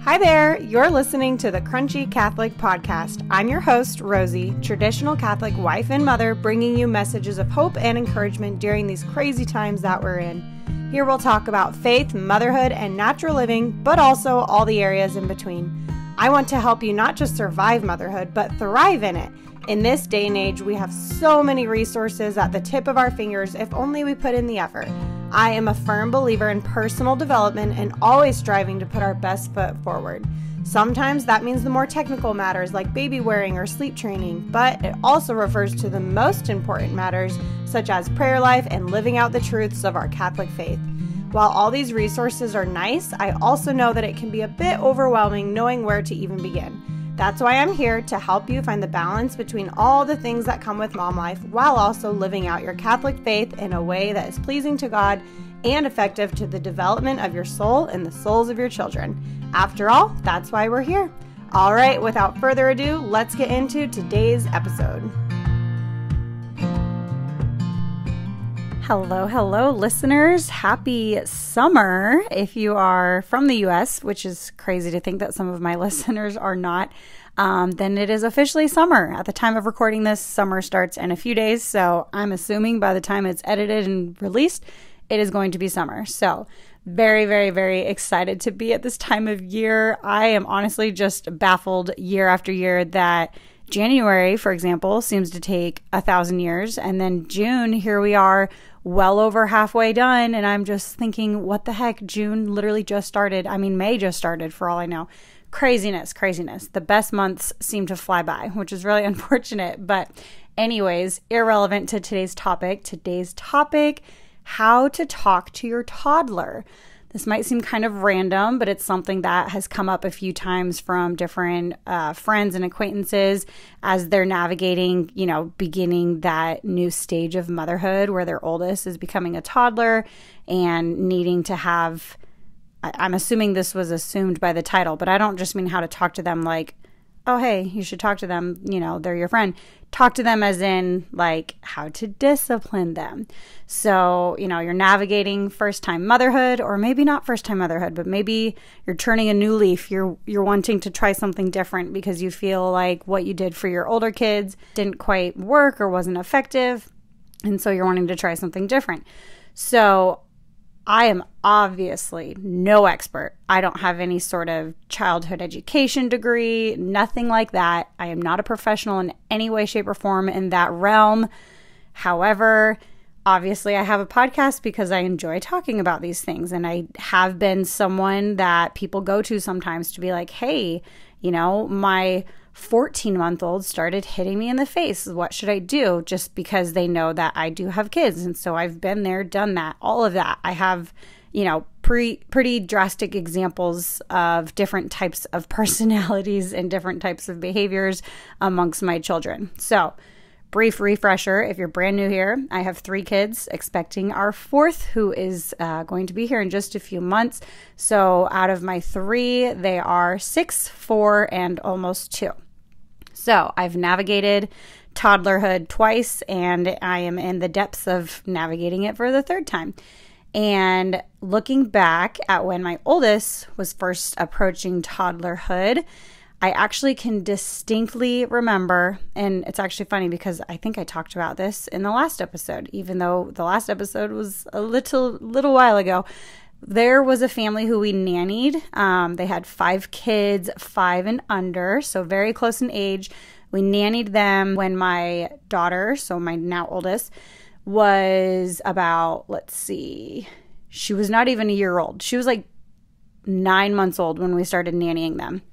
Hi there, you're listening to the Crunchy Catholic Podcast. I'm your host, Rosie, traditional Catholic wife and mother, bringing you messages of hope and encouragement during these crazy times that we're in. Here we'll talk about faith, motherhood, and natural living, but also all the areas in between. I want to help you not just survive motherhood, but thrive in it. In this day and age, we have so many resources at the tip of our fingers if only we put in the effort. I am a firm believer in personal development and always striving to put our best foot forward. Sometimes that means the more technical matters like baby wearing or sleep training, but it also refers to the most important matters such as prayer life and living out the truths of our Catholic faith. While all these resources are nice, I also know that it can be a bit overwhelming knowing where to even begin. That's why I'm here to help you find the balance between all the things that come with mom life while also living out your Catholic faith in a way that is pleasing to God and effective to the development of your soul and the souls of your children. After all, that's why we're here. All right, without further ado, let's get into today's episode. Hello, listeners. Happy summer if you are from the U.S., which is crazy to think that some of my listeners are not. Then it is officially summer. At the time of recording this, summer starts in a few days, so I'm assuming by the time it's edited and released, it is going to be summer. So very, very, very excited to be at this time of year. I am honestly just baffled year after year that January, for example, seems to take 1,000 years. And then June, here we are, well over halfway done. And I'm just thinking, what the heck? June literally just started. I mean, May just started for all I know. Craziness. The best months seem to fly by, which is really unfortunate. But anyways, irrelevant to today's topic, how to talk to your toddler. This might seem kind of random, but it's something that has come up a few times from different friends and acquaintances as they're navigating, beginning that new stage of motherhood where their oldest is becoming a toddler and needing to have, I'm assuming this was assumed by the title, but I don't just mean how to talk to them like, oh, hey, you should talk to them, they're your friend. Talk to them as in like how to discipline them. So, you're navigating first-time motherhood, or maybe not first-time motherhood, but maybe you're turning a new leaf. You're wanting to try something different because you feel like what you did for your older kids didn't quite work or wasn't effective. And so you're wanting to try something different. So I am obviously no expert. I don't have any sort of childhood education degree, nothing like that. I am not a professional in any way, shape, or form in that realm. However, obviously I have a podcast because I enjoy talking about these things. And I have been someone that people go to sometimes to be like, hey, my 14-month-old started hitting me in the face. What should I do? Just because they know that I do have kids. And so I've been there, done that, all of that. I have, pretty drastic examples of different types of personalities and different types of behaviors amongst my children. So brief refresher, if you're brand new here, I have 3 kids, expecting our 4th, who is going to be here in just a few months. So out of my 3, they are 6, 4, and almost 2. So I've navigated toddlerhood twice, and I am in the depths of navigating it for the 3rd time. And looking back at when my oldest was first approaching toddlerhood, I actually can distinctly remember, and it's actually funny because I think I talked about this in the last episode, even though the last episode was a little while ago. There was a family who we nannied. They had 5 kids, 5 and under, so very close in age. We nannied them when my daughter, so my now oldest, was about, she was not even a year old. She was like 9 months old when we started nannying them.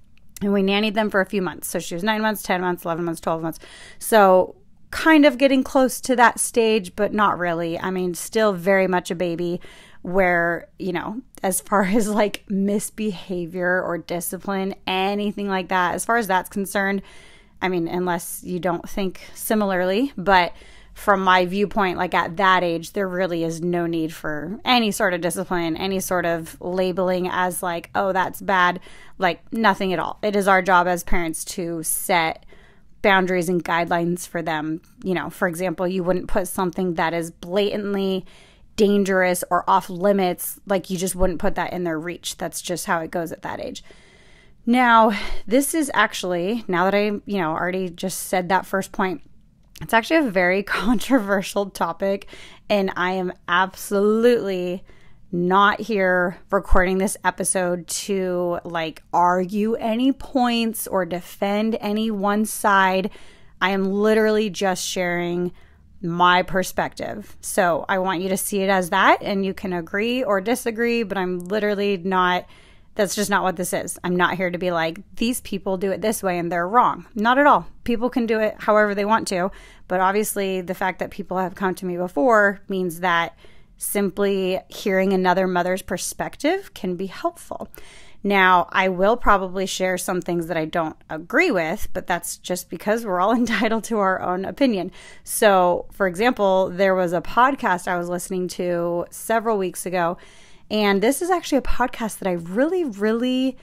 And we nannied them for a few months. So she was 9 months, 10 months, 11 months, 12 months. So kind of getting close to that stage, but not really. I mean, still very much a baby where, as far as like misbehavior or discipline, anything like that, as far as that's concerned, I mean, unless you don't think similarly, but from my viewpoint, like at that age, there really is no need for any sort of discipline, any sort of labeling as like, oh, that's bad, like nothing at all. It is our job as parents to set boundaries and guidelines for them. For example, you wouldn't put something that is blatantly dangerous or off limits, like you just wouldn't put that in their reach. That's just how it goes at that age. Now, this is actually, now that I, already just said that first point, it's actually a very controversial topic, and I am absolutely not here recording this episode to argue any points or defend any one side. I am literally just sharing my perspective. So I want you to see it as that, and you can agree or disagree, but I'm literally not. That's just not what this is. I'm not here to be like, these people do it this way and they're wrong. Not at all. People can do it however they want to. But obviously, the fact that people have come to me before means that simply hearing another mother's perspective can be helpful. Now, I will probably share some things that I don't agree with, but that's just because we're all entitled to our own opinion. So, for example, there was a podcast I was listening to several weeks ago. And this is actually a podcast that I really, really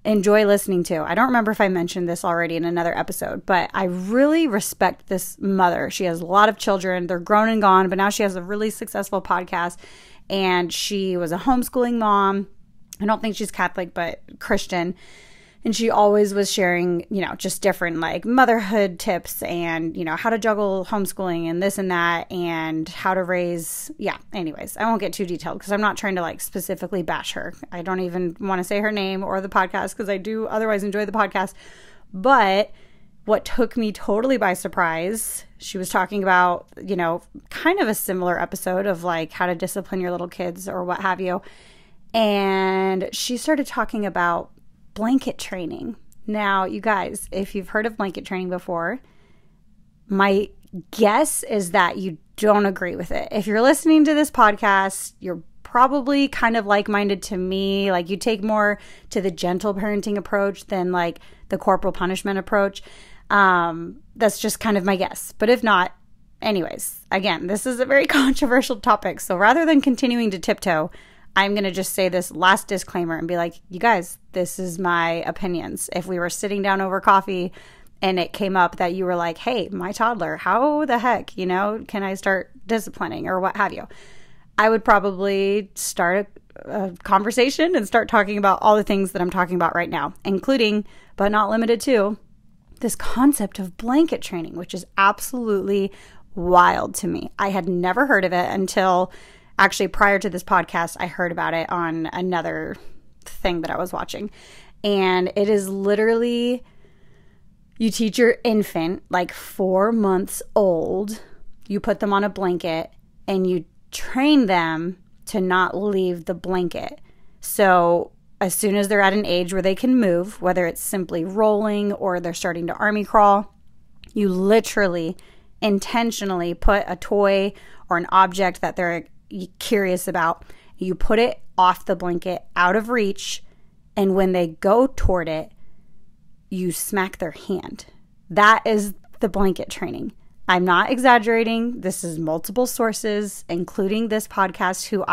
enjoy listening to. I don't remember if I mentioned this already in another episode, but I really respect this mother. She has a lot of children. They're grown and gone, but now she has a really successful podcast. And she was a homeschooling mom. I don't think she's Catholic, but Christian. And she always was sharing, just different motherhood tips and, how to juggle homeschooling and this and that and how to raise. Yeah. Anyways, I won't get too detailed because I'm not trying to specifically bash her. I don't even want to say her name or the podcast because I do otherwise enjoy the podcast. But what took me totally by surprise, she was talking about, kind of a similar episode of how to discipline your little kids or what have you. And she started talking about blanket training. Now, you guys, if you've heard of blanket training before, my guess is that you don't agree with it. If you're listening to this podcast, you're probably kind of like-minded to me. You take more to the gentle parenting approach than the corporal punishment approach. That's just kind of my guess. But if not, anyways, again, this is a very controversial topic. So rather than continuing to tiptoe, I'm going to just say this last disclaimer and be like, you guys, this is my opinions. If we were sitting down over coffee and it came up that you were like, hey, my toddler, how the heck, can I start disciplining or what have you? I would probably start a conversation and start talking about all the things that I'm talking about right now, including, but not limited to, this concept of blanket training, which is absolutely wild to me. I had never heard of it until actually, prior to this podcast, I heard about it on another thing that I was watching. And it is literally, you teach your infant, 4 months old, you put them on a blanket and you train them to not leave the blanket. So as soon as they're at an age where they can move, whether it's simply rolling or they're starting to army crawl, you literally intentionally put a toy or an object that they're curious about, you put it off the blanket, out of reach, and when they go toward it, you smack their hand. That is the blanket training. I'm not exaggerating. This is multiple sources, including this podcast, who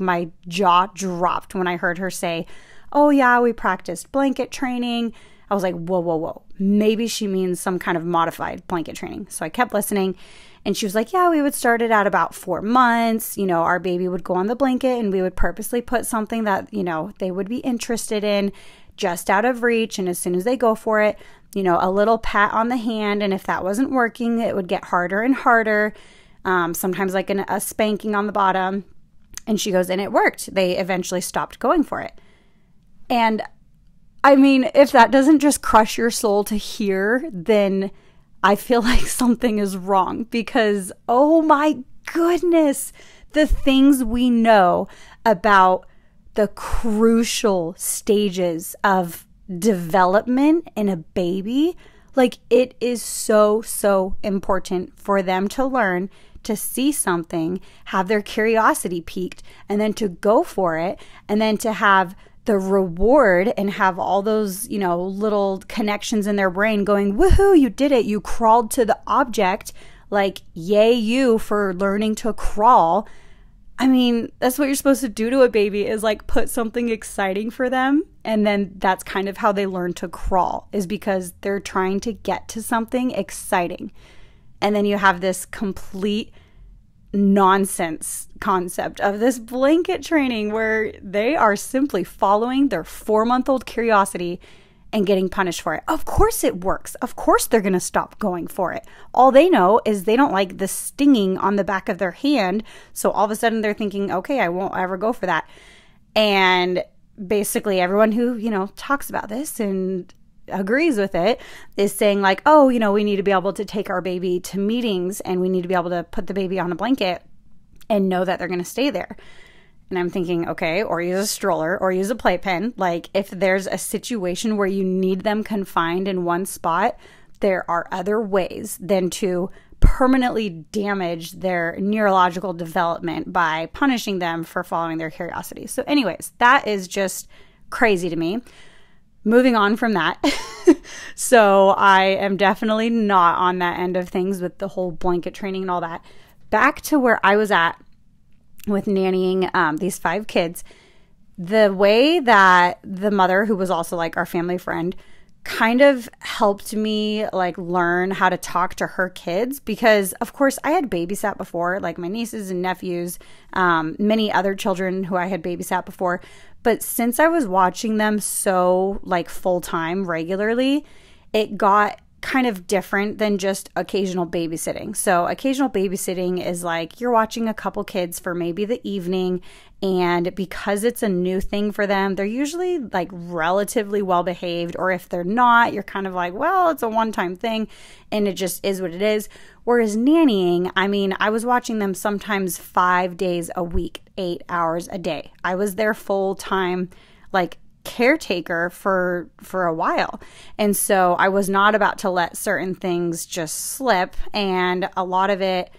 my jaw dropped when I heard her say, oh yeah, we practiced blanket training. I was like, whoa, whoa, whoa. Maybe she means some kind of modified blanket training. So I kept listening. And she was like, yeah, we would start it at about 4 months. Our baby would go on the blanket and we would purposely put something that, they would be interested in just out of reach. And as soon as they go for it, a little pat on the hand. And if that wasn't working, it would get harder and harder. Sometimes a spanking on the bottom. And she goes, and it worked. They eventually stopped going for it. And I mean, if that doesn't just crush your soul to hear, then I feel like something is wrong because, oh my goodness, the things we know about the crucial stages of development in a baby, it is so, so important for them to learn to see something, have their curiosity piqued, and then to go for it, and then to have the reward and have all those, little connections in their brain going, woohoo, you did it. You crawled to the object. Yay you for learning to crawl. I mean, that's what you're supposed to do to a baby is put something exciting for them. And then that's kind of how they learn to crawl, is because they're trying to get to something exciting. And then you have this complete nonsense concept of this blanket training where they are simply following their 4-month-old curiosity and getting punished for it. Of course it works. Of course they're going to stop going for it. All they know is they don't like the stinging on the back of their hand. So all of a sudden they're thinking, okay, I won't ever go for that. And basically everyone who, talks about this and agrees with it is saying like, oh, we need to be able to take our baby to meetings and we need to be able to put the baby on a blanket and know that they're going to stay there. And I'm thinking, okay, or use a stroller or use a playpen. Like if there's a situation where you need them confined in one spot, there are other ways than to permanently damage their neurological development by punishing them for following their curiosity. So anyways, that is just crazy to me. Moving on from that. So I am definitely not on that end of things with the whole blanket training and all that. Back to where I was at with nannying these 5 kids, the way that the mother, who was also like our family friend, kind of helped me like learn how to talk to her kids, because of course I had babysat before, like my nieces and nephews, many other children who I had babysat before. But since I was watching them so like full time regularly, it got kind of different than just occasional babysitting. So occasional babysitting is like you're watching a couple kids for maybe the evening, and because it's a new thing for them, they're usually like relatively well behaved, or if they're not, you're kind of like, well, it's a one-time thing and it just is what it is. Whereas nannying, I mean, I was watching them sometimes 5 days a week, 8 hours a day. I was their full-time like caretaker for a while. And so I was not about to let certain things just slip. And a lot of it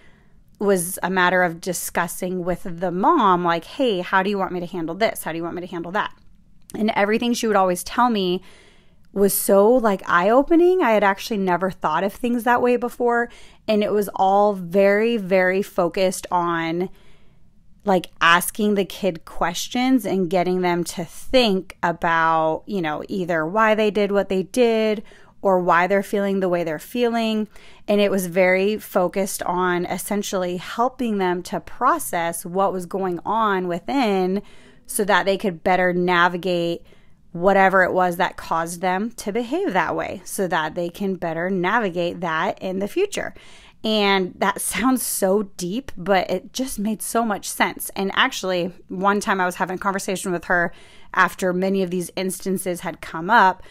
was a matter of discussing with the mom, like, hey, how do you want me to handle this? How do you want me to handle that? And everything she would always tell me was so like eye-opening. I had actually never thought of things that way before. And it was all very, very focused on like asking the kid questions and getting them to think about, either why they did what they did or why they're feeling the way they're feeling. And it was very focused on essentially helping them to process what was going on within so that they could better navigate whatever it was that caused them to behave that way, so that they can better navigate that in the future. And that sounds so deep, but it just made so much sense. And actually, one time I was having a conversation with her after many of these instances had come up,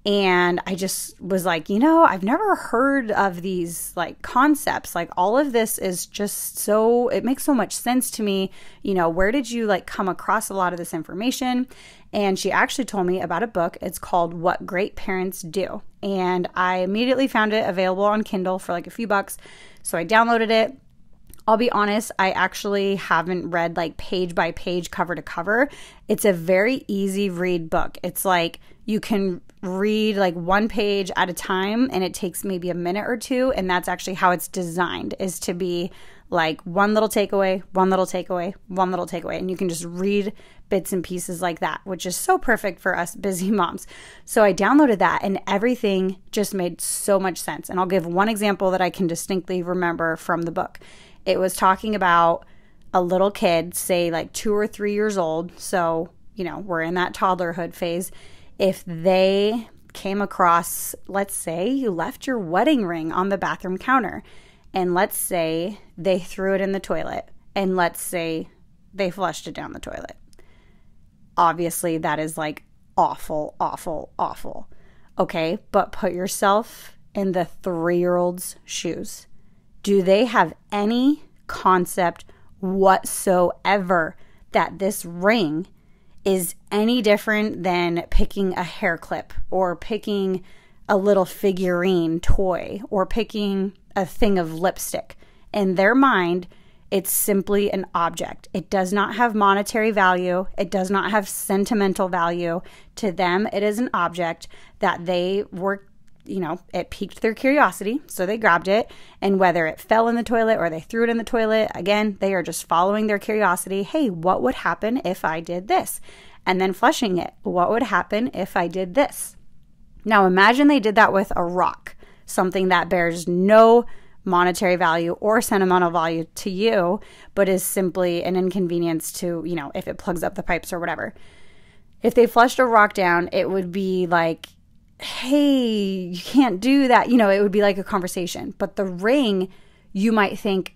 and I just was like, I've never heard of these like concepts. Like all of this is just so, it makes so much sense to me. Where did you like come across a lot of this information? And she actually told me about a book. It's called What Great Parents Do. And I immediately found it available on Kindle for like a few bucks. So I downloaded it. I'll be honest, I actually haven't read like page by page, cover to cover. It's a very easy read book. It's like you can read like one page at a time, and it takes maybe a minute or two. And that's actually how it's designed, is to be like one little takeaway, one little takeaway, one little takeaway. And you can just read bits and pieces like that, which is so perfect for us busy moms. So I downloaded that, and everything just made so much sense. And I'll give one example that I can distinctly remember from the book. It was talking about a little kid, say like 2 or 3 years old. So, we're in that toddlerhood phase. If they came across, let's say you left your wedding ring on the bathroom counter, and let's say they threw it in the toilet, and let's say they flushed it down the toilet. Obviously, that is like awful, awful, awful. Okay, but put yourself in the 3-year-old's shoes. Do they have any concept whatsoever that this ring is any different than picking a hair clip or picking a little figurine toy or picking a thing of lipstick? In their mind, it's simply an object. It does not have monetary value. It does not have sentimental value. To them, it is an object that they were, it piqued their curiosity, so they grabbed it. And whether it fell in the toilet or they threw it in the toilet, again, they are just following their curiosity. Hey, what would happen if I did this? And then flushing it. What would happen if I did this? Now imagine they did that with a rock, something that bears no monetary value or sentimental value to you, but is simply an inconvenience to, if it plugs up the pipes or whatever. If they flushed a rock down, it would be like hey, you can't do that. It would be like a conversation. But the ring, you might think,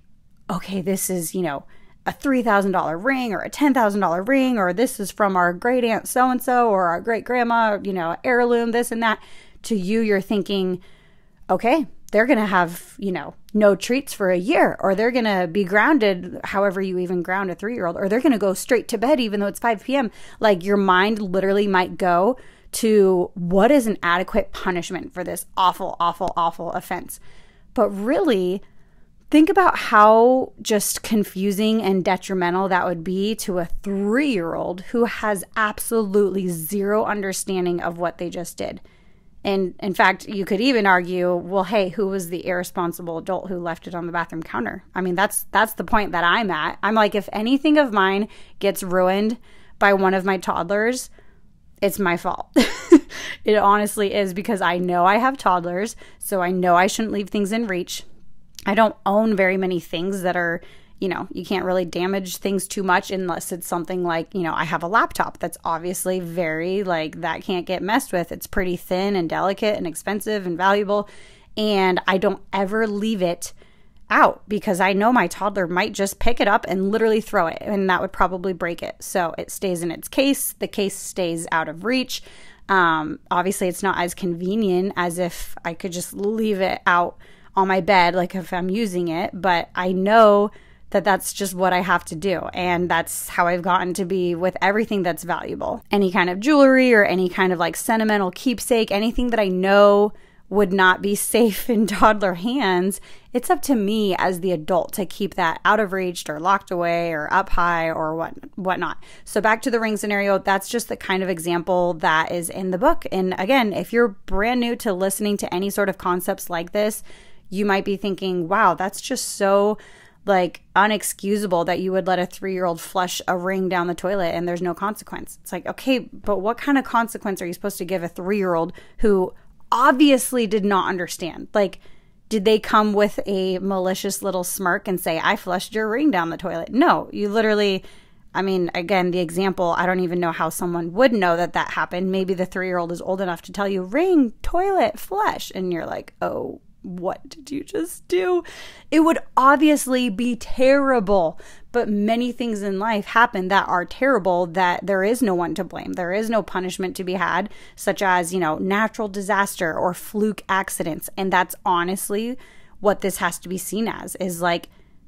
okay, this is, a $3,000 ring or a $10,000 ring, or this is from our great aunt so-and-so or our great grandma, heirloom, this and that. To you, you're thinking, okay, they're going to have, no treats for a year, or they're going to be grounded, however you even ground a 3-year-old, or they're going to go straight to bed even though it's 5 p.m. Like, your mind literally might go to what is an adequate punishment for this awful, awful, awful offense. But really, think about how just confusing and detrimental that would be to a 3-year-old who has absolutely zero understanding of what they just did. And in fact, you could even argue, well, hey, who was the irresponsible adult who left it on the bathroom counter? I mean, that's the point that I'm at. I'm like, if anything of mine gets ruined by one of my toddlers, it's my fault. It honestly is, because I know I have toddlers, so I know I shouldn't leave things in reach. I don't own very many things that are, you can't really damage things too much unless it's something like, I have a laptop that's obviously very, that can't get messed with. It's pretty thin and delicate and expensive and valuable. And I don't ever leave it out because I know my toddler might just pick it up and literally throw it, and that would probably break it. So it stays in its case. The case stays out of reach. Obviously, it's not as convenient as if I could just leave it out on my bed, like if I'm using it, but I know that that's just what I have to do. And that's how I've gotten to be with everything that's valuable. Any kind of jewelry or any kind of sentimental keepsake, anything that I know would not be safe in toddler hands, it's up to me as the adult to keep that out of reach or locked away or up high or whatnot. So back to the ring scenario, that's just the kind of example that is in the book. And again, if you're brand new to listening to any sort of concepts like this, you might be thinking, wow, that's just so unexcusable that you would let a 3-year-old flush a ring down the toilet and there's no consequence. It's like, okay, but what kind of consequence are you supposed to give a 3-year-old who obviously did not understand? Did they come with a malicious little smirk and say, I flushed your ring down the toilet? No, you literally, again, the example, I don't even know how someone would know that happened. Maybe the 3-year-old is old enough to tell you, ring, toilet, flush. And you're like, oh, what did you just do? It would obviously be terrible, but many things in life happen that are terrible that there is no one to blame. There is no punishment to be had, such as, natural disaster or fluke accidents. And that's honestly what this has to be seen as, is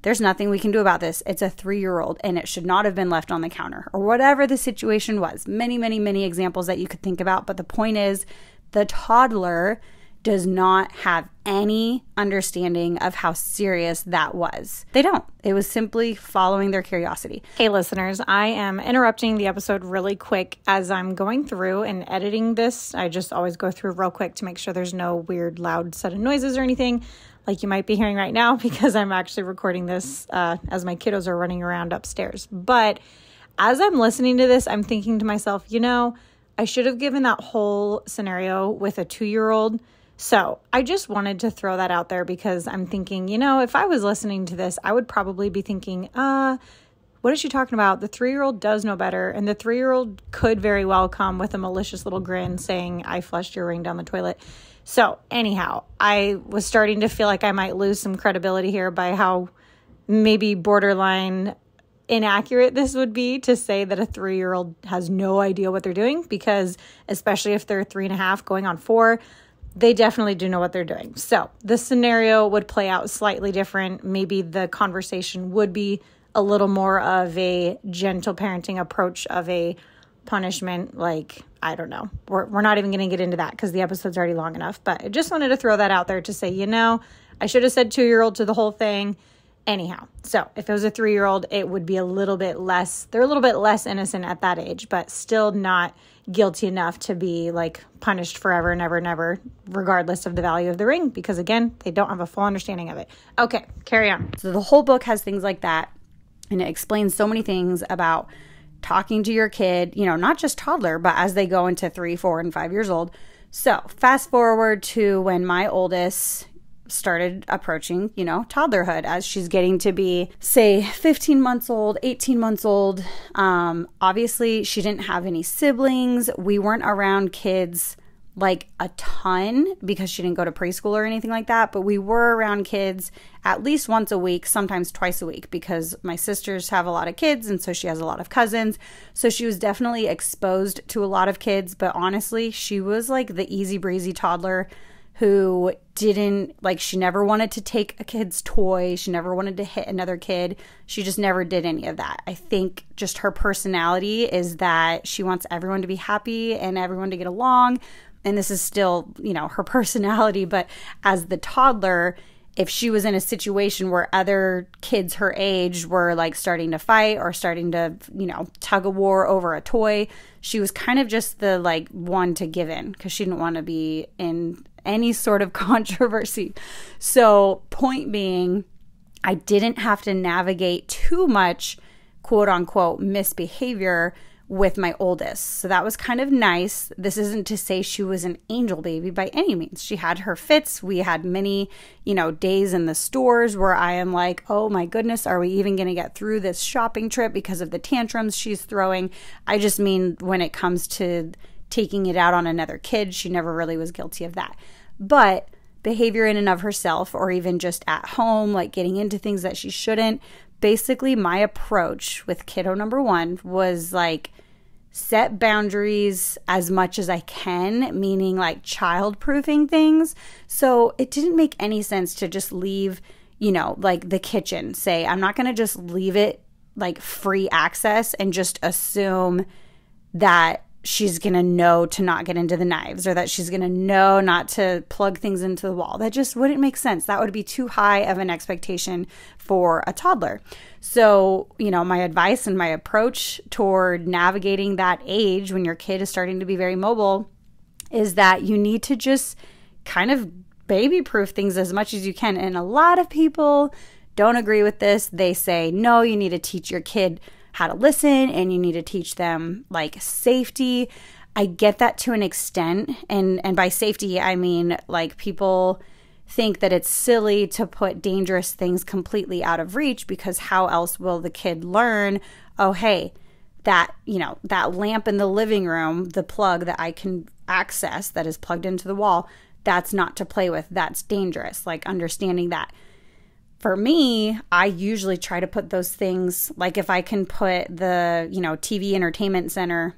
there's nothing we can do about this. It's a 3-year-old and it should not have been left on the counter, or whatever the situation was. Many, many, many examples that you could think about. But the point is, the toddler does not have any understanding of how serious that was. They don't. It was simply following their curiosity. Hey listeners, I am interrupting the episode really quick as I'm going through and editing this. I just always go through real quick to make sure there's no weird loud sudden noises or anything like you might be hearing right now, because I'm actually recording this as my kiddos are running around upstairs. But as I'm listening to this, I'm thinking to myself, I should have given that whole scenario with a 2-year-old. So I just wanted to throw that out there because I'm thinking, if I was listening to this, I would probably be thinking, what is she talking about? The 3-year-old does know better. And the 3-year-old could very well come with a malicious little grin saying, I flushed your ring down the toilet. So anyhow, I was starting to feel like I might lose some credibility here by how maybe borderline inaccurate this would be to say that a 3-year-old has no idea what they're doing, because especially if they're 3.5 going on 4, they definitely do know what they're doing. So the scenario would play out slightly different. Maybe the conversation would be a little more of a gentle parenting approach of a punishment. I don't know. We're not even going to get into that because the episode's already long enough. But I just wanted to throw that out there to say, I should have said 2-year-old to the whole thing. Anyhow, so if it was a 3-year-old, it would be a little bit less, they're a little bit less innocent at that age, but still not guilty enough to be punished forever and ever and ever, regardless of the value of the ring, because again, they don't have a full understanding of it. Okay, carry on. So the whole book has things like that, and it explains so many things about talking to your kid, not just toddler, but as they go into 3, 4, and 5 years old. So fast forward to when my oldest started approaching, toddlerhood, as she's getting to be, say, 15 months old, 18 months old. Obviously, she didn't have any siblings. We weren't around kids like a ton because she didn't go to preschool or anything like that, but we were around kids at least once a week, sometimes twice a week, because my sisters have a lot of kids and so she has a lot of cousins. So she was definitely exposed to a lot of kids, but honestly, she was like the easy breezy toddler who didn't, like, she never wanted to take a kid's toy. She never wanted to hit another kid. She just never did any of that. I think just her personality is that she wants everyone to be happy and everyone to get along. And this is still, you know, her personality. But as the toddler, if she was in a situation where other kids her age were like starting to fight or starting to, you know, tug a war over a toy, she was kind of just the like one to give in because she didn't want to be in any sort of controversy. So point being, I didn't have to navigate too much quote unquote misbehavior with my oldest. So that was kind of nice. This isn't to say she was an angel baby by any means. She had her fits. We had many, you know, days in the stores where I am like, oh my goodness, are we even going to get through this shopping trip because of the tantrums she's throwing? I just mean when it comes to taking it out on another kid, she never really was guilty of that. But behavior in and of herself, or even just at home, like getting into things that she shouldn't, basically my approach with kiddo number one was like set boundaries as much as I can, meaning like child-proofing things. So it didn't make any sense to just leave, you know, like the kitchen. Say, I'm not going to just leave it like free access and just assume that she's going to know to not get into the knives or that she's going to know not to plug things into the wall. That just wouldn't make sense. That would be too high of an expectation for a toddler. So, you know, my advice and my approach toward navigating that age when your kid is starting to be very mobile is that you need to just kind of baby-proof things as much as you can. And a lot of people don't agree with this. They say, no, you need to teach your kid how to listen and you need to teach them like safety. I get that to an extent. And by safety, I mean like people think that it's silly to put dangerous things completely out of reach because how else will the kid learn, oh, hey, that, you know, that lamp in the living room, the plug that I can access that is plugged into the wall, that's not to play with. That's dangerous. Like understanding that. For me, I usually try to put those things, like if I can put the, you know, TV entertainment center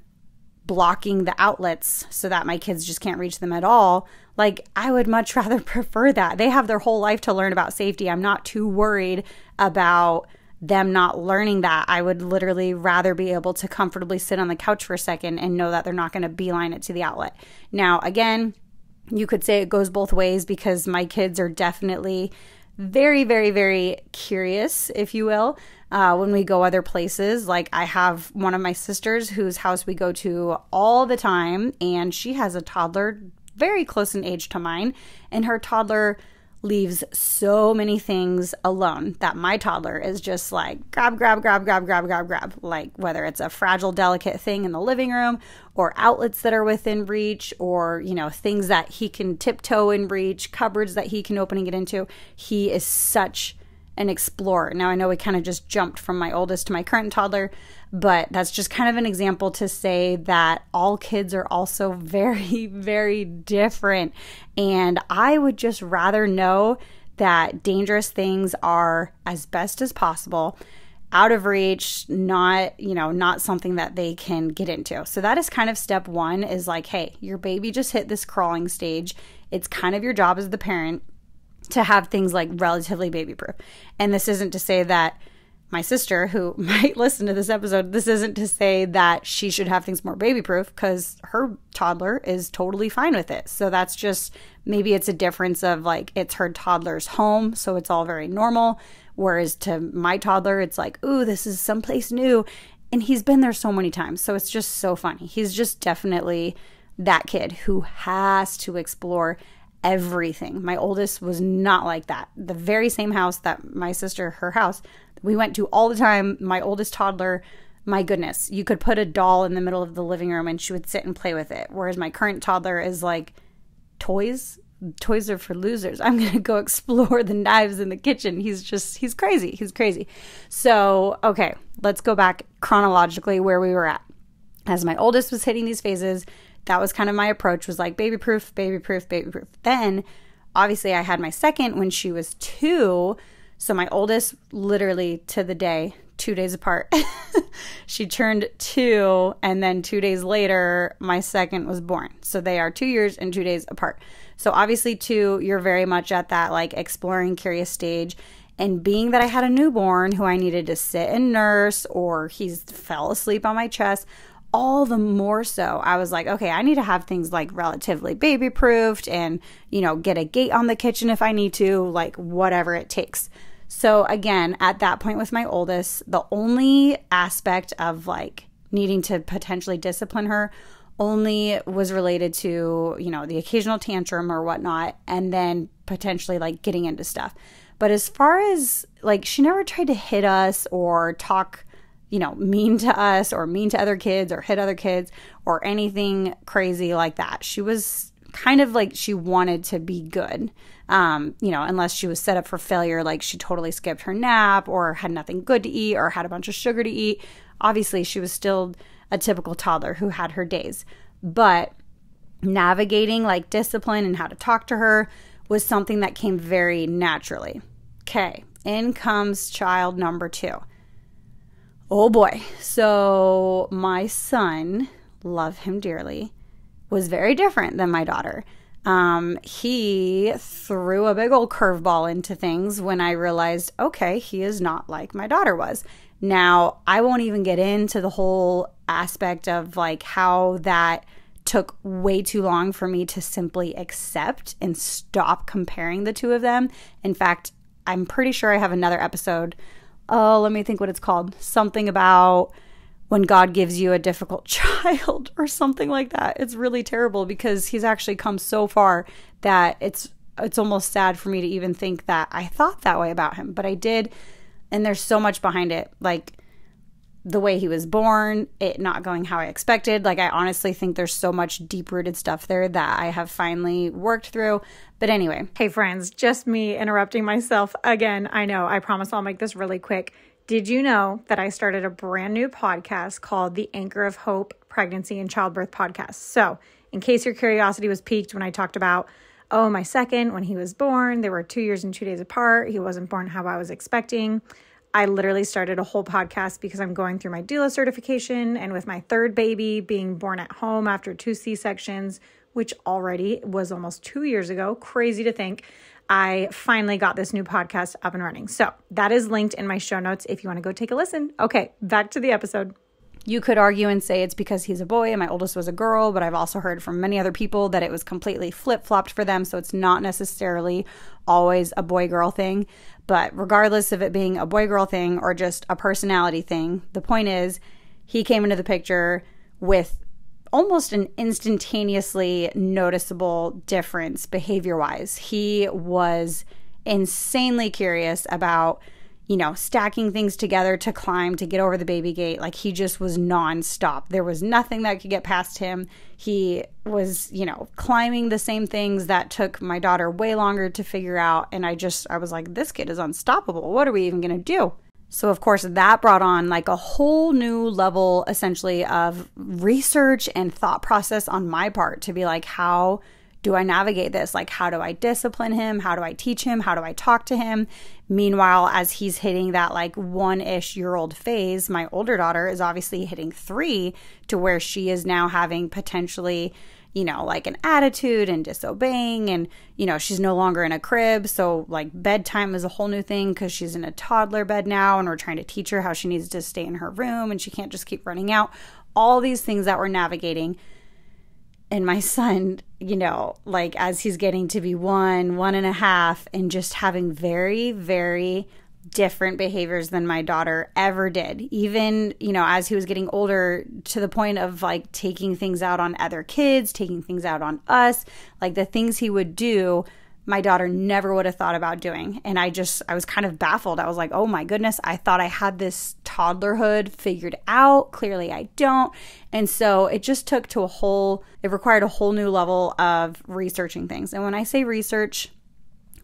blocking the outlets so that my kids just can't reach them at all, like I would much rather prefer that. They have their whole life to learn about safety. I'm not too worried about them not learning that. I would literally rather be able to comfortably sit on the couch for a second and know that they're not going to beeline it to the outlet. Now, again, you could say it goes both ways because my kids are definitely very, very, very curious, if you will, when we go other places. Like I have one of my sisters whose house we go to all the time, and she has a toddler very close in age to mine, and her toddler leaves so many things alone that my toddler is just like grab, like whether it's a fragile, delicate thing in the living room or outlets that are within reach or, you know, things that he can tiptoe and reach, cupboards that he can open and get into. He is such an explorer. Now, I know we kind of just jumped from my oldest to my current toddler, but that's just kind of an example to say that all kids are also very, very different. And I would just rather know that dangerous things are as best as possible out of reach, not, you know, not something that they can get into. So that is kind of step one, is like, hey, your baby just hit this crawling stage. It's kind of your job as the parent to have things like relatively baby proof. And this isn't to say that my sister, who might listen to this episode, this isn't to say that she should have things more baby proof, because her toddler is totally fine with it. So that's just, maybe it's a difference of like, it's her toddler's home, so it's all very normal. Whereas to my toddler, it's like, ooh, this is someplace new. And he's been there so many times. So it's just so funny. He's just definitely that kid who has to explore everything. My oldest was not like that. The very same house that my sister, her house, we went to all the time. My oldest toddler, my goodness, you could put a doll in the middle of the living room and she would sit and play with it. Whereas my current toddler is like, toys are for losers. I'm going to go explore the knives in the kitchen. He's crazy. He's crazy. So, okay, let's go back chronologically where we were at. As my oldest was hitting these phases, that was kind of my approach, was like baby proof, baby proof, baby proof. Then obviously I had my second when she was 2. So my oldest, literally to the day, 2 days apart, she turned 2, and then 2 days later, my second was born. So they are 2 years and 2 days apart. So obviously 2, you're very much at that like exploring, curious stage. And being that I had a newborn who I needed to sit and nurse, or he fell asleep on my chest, all the more so I was like, okay, I need to have things like relatively baby proofed and, get a gate on the kitchen if I need to, like whatever it takes. So again, at that point with my oldest, the only aspect of like needing to potentially discipline her only was related to, the occasional tantrum or whatnot, and then potentially like getting into stuff. But as far as like, she never tried to hit us or talk, mean to us or mean to other kids or hit other kids or anything crazy like that. She was kind of like, she wanted to be good. Unless she was set up for failure, like she totally skipped her nap or had nothing good to eat or had a bunch of sugar to eat. Obviously, she was still a typical toddler who had her days. But navigating like discipline and how to talk to her was something that came very naturally. Okay, in comes child number 2. Oh boy. So my son, love him dearly, was very different than my daughter. He threw a big old curveball into things when I realized, okay, he is not like my daughter was. Now, I won't even get into the whole aspect of like how that took way too long for me to simply accept and stop comparing the two of them. In fact, I'm pretty sure I have another episode. Oh, let me think what it's called. Something about when God gives you a difficult child or something like that. It's really terrible because he's actually come so far that it's almost sad for me to even think that I thought that way about him. But I did, and there's so much behind it. Like the way he was born, it not going how I expected. Like I honestly think there's so much deep-rooted stuff there that I have finally worked through. But anyway. Hey friends, just me interrupting myself again. I know, I promise I'll make this really quick. Did you know that I started a brand new podcast called the Anchor of Hope Pregnancy and Childbirth Podcast? So in case your curiosity was piqued when I talked about, my second, when he was born, they were 2 years and 2 days apart. He wasn't born how I was expecting. I literally started a whole podcast because I'm going through my doula certification, and with my third baby being born at home after 2 C-sections, which already was almost 2 years ago, crazy to think, I finally got this new podcast up and running. So that is linked in my show notes if you want to go take a listen. Okay, back to the episode. You could argue and say it's because he's a boy and my oldest was a girl, but I've also heard from many other people that it was completely flip-flopped for them, so it's not necessarily always a boy-girl thing. But regardless of it being a boy-girl thing or just a personality thing, the point is he came into the picture with almost an instantaneously noticeable difference behavior-wise. He was insanely curious about, stacking things together to climb, to get over the baby gate. Like he just was nonstop. There was nothing that could get past him. He was, climbing the same things that took my daughter way longer to figure out. And I was like, this kid is unstoppable. What are we even going to do? So of course that brought on like a whole new level essentially of research and thought process on my part to be like, how do I navigate this? Like, how do I discipline him? How do I teach him? How do I talk to him? Meanwhile, as he's hitting that like 1-ish-year-old phase, my older daughter is obviously hitting 3 to where she is now having potentially, like an attitude and disobeying, and, she's no longer in a crib. So like bedtime is a whole new thing because she's in a toddler bed now, and we're trying to teach her how she needs to stay in her room and she can't just keep running out. All these things that we're navigating. And my son, like as he's getting to be 1.5, and just having very, very different behaviors than my daughter ever did. Even, as he was getting older, to the point of like taking things out on other kids, taking things out on us, like the things he would do, my daughter never would have thought about doing. And I was kind of baffled. I was like, oh my goodness, I thought I had this toddlerhood figured out. Clearly I don't. And so it just it required a whole new level of researching things. And when I say research,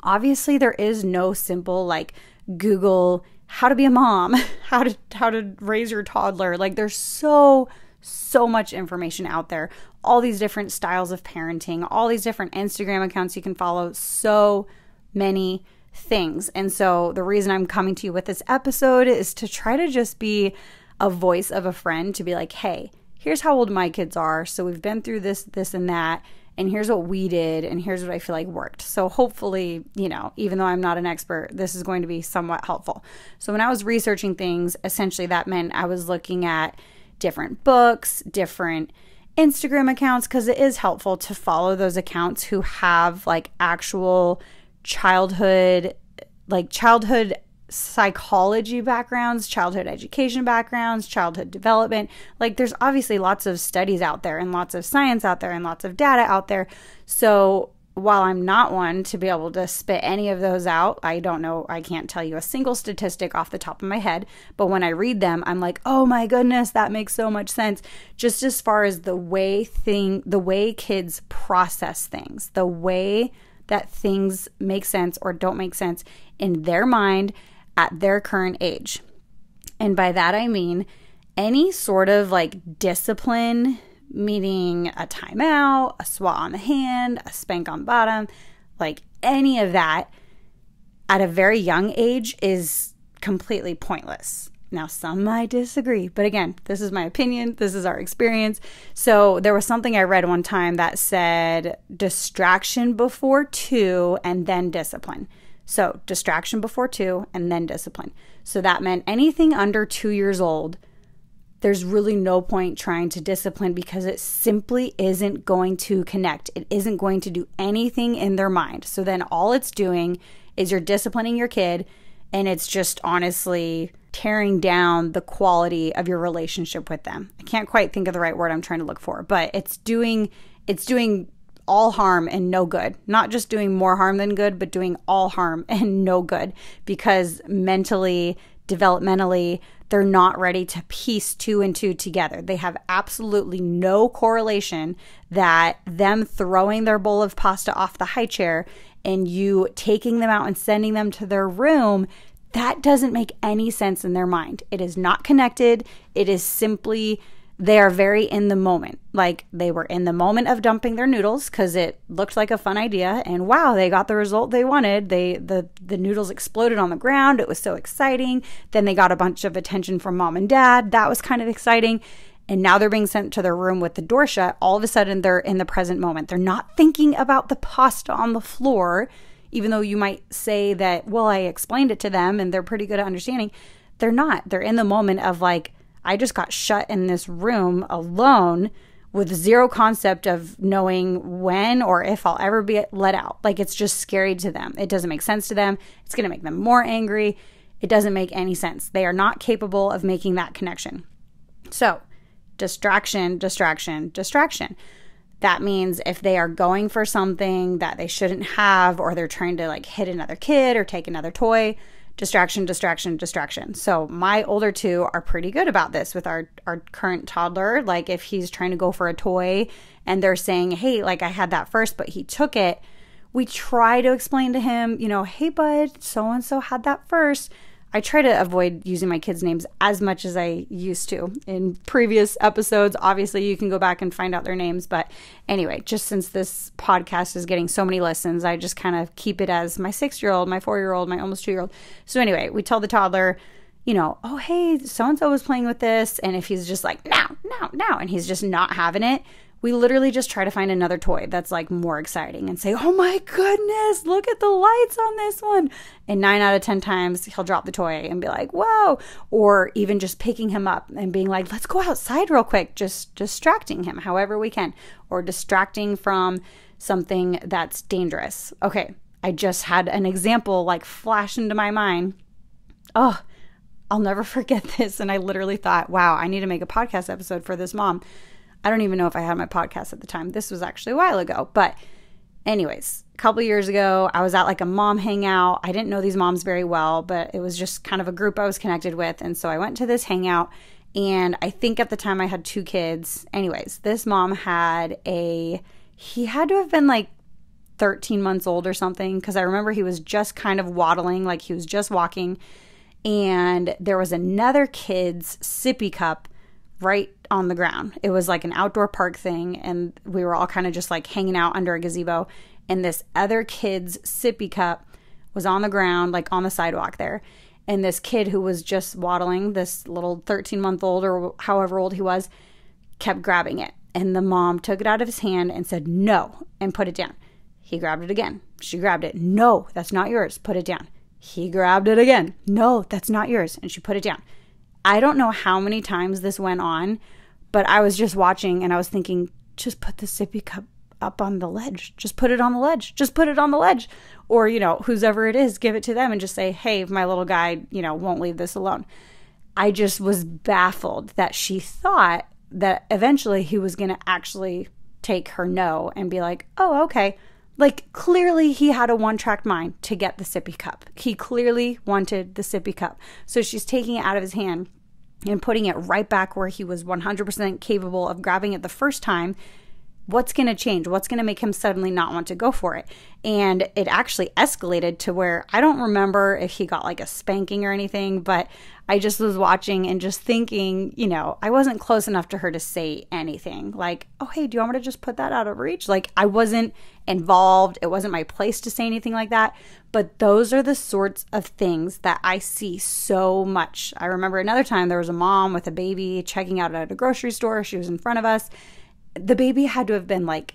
obviously there is no simple like Google how to be a mom, how to raise your toddler. Like there's so so much information out there, all these different styles of parenting, all these different Instagram accounts you can follow, so many things. And so the reason I'm coming to you with this episode is to try to just be a voice of a friend, to be like, hey, here's how old my kids are. So we've been through this, and that, and here's what we did, and here's what I feel like worked. So hopefully, even though I'm not an expert, this is going to be somewhat helpful. So when I was researching things, essentially that meant I was looking at different books, different Instagram accounts, because it is helpful to follow those accounts who have like actual childhood psychology backgrounds, childhood education backgrounds, childhood development. Like there's obviously lots of studies out there and lots of science out there and lots of data out there. So while I'm not one to be able to spit any of those out, I don't know, I can't tell you a single statistic off the top of my head, but when I read them, I'm like, oh my goodness, that makes so much sense. Just as far as the way kids process things, the way that things make sense or don't make sense in their mind at their current age. And by that I mean any sort of like discipline, meaning a timeout, a swat on the hand, a spank on bottom, like any of that at a very young age is completely pointless. Now, some might disagree, but again, this is my opinion. This is our experience. So there was something I read one time that said distraction before 2 and then discipline. So distraction before 2 and then discipline. So that meant anything under 2 years old, there's really no point trying to discipline because it simply isn't going to connect. It isn't going to do anything in their mind. So then all it's doing is you're disciplining your kid, and it's just honestly tearing down the quality of your relationship with them. I can't quite think of the right word I'm trying to look for, but it's doing all harm and no good. Not just doing more harm than good, but doing all harm and no good, because mentally, developmentally, they're not ready to piece 2 and 2 together. They have absolutely no correlation that them throwing their bowl of pasta off the high chair and you taking them out and sending them to their room, that doesn't make any sense in their mind. It is not connected. It is simply, they are very in the moment. Like they were in the moment of dumping their noodles because it looked like a fun idea, and wow, they got the result they wanted. The noodles exploded on the ground. It was so exciting. Then they got a bunch of attention from mom and dad. That was kind of exciting. And now they're being sent to their room with the door shut. All of a sudden, they're in the present moment. They're not thinking about the pasta on the floor, even though you might say that, well, I explained it to them and they're pretty good at understanding. They're not. They're in the moment of like, I just got shut in this room alone with zero concept of knowing when or if I'll ever be let out. Like it's just scary to them. It doesn't make sense to them. It's going to make them more angry. It doesn't make any sense. They are not capable of making that connection. So distraction, distraction, distraction. That means if they are going for something that they shouldn't have, or they're trying to like hit another kid or take another toy, distraction, distraction, distraction. So my older 2 are pretty good about this with our current toddler. Like if he's trying to go for a toy and they're saying, hey, like I had that first, but he took it. We try to explain to him, hey, bud, so-and-so had that first. I try to avoid using my kids' names as much as I used to in previous episodes. Obviously, you can go back and find out their names. But anyway, just since this podcast is getting so many listens, I just kind of keep it as my 6-year-old, my 4-year-old, my almost 2-year-old. So anyway, we tell the toddler, oh, hey, so-and-so was playing with this. And if he's just like, no, and he's just not having it, we literally just try to find another toy that's like more exciting and say, oh my goodness, look at the lights on this one. And 9 out of 10 times he'll drop the toy and be like, whoa. Or even just picking him up and being like, let's go outside real quick, just distracting him however we can, or distracting from something that's dangerous. Okay, I just had an example like flash into my mind. Oh, I'll never forget this. And I literally thought, wow, I need to make a podcast episode for this mom. I don't even know if I had my podcast at the time. This was actually a while ago. But anyways, a couple years ago, I was at like a mom hangout. I didn't know these moms very well, but it was just kind of a group I was connected with. And so I went to this hangout, and I think at the time I had 2 kids. Anyways, this mom he had to have been like 13 months old or something, because I remember he was just kind of waddling, like he was just walking. And there was another kid's sippy cup right on the ground. It was like an outdoor park thing, and we were all kind of just like hanging out under a gazebo, and this other kid's sippy cup was on the ground, like on the sidewalk there. And this kid who was just waddling, this little 13-month-old or however old he was, kept grabbing it. And the mom took it out of his hand and said, no, and put it down. He grabbed it again. She grabbed it. No, that's not yours. Put it down. He grabbed it again. No, that's not yours. And she put it down. I don't know how many times this went on, but I was just watching and I was thinking, just put the sippy cup up on the ledge. Just put it on the ledge. Just put it on the ledge. Or, whoever it is, give it to them and just say, hey, my little guy, won't leave this alone. I just was baffled that she thought that eventually he was going to actually take her no and be like, oh, okay. Like, clearly he had a one-track mind to get the sippy cup. He clearly wanted the sippy cup. So she's taking it out of his hand and putting it right back where he was 100% capable of grabbing it the first time. What's going to change? What's going to make him suddenly not want to go for it? And it actually escalated to where I don't remember if he got like a spanking or anything, but I just was watching and just thinking, I wasn't close enough to her to say anything like, oh, hey, do you want me to just put that out of reach? Like, I wasn't involved. It wasn't my place to say anything like that. But those are the sorts of things that I see so much. I remember another time there was a mom with a baby checking out at a grocery store. She was in front of us. The baby had to have been like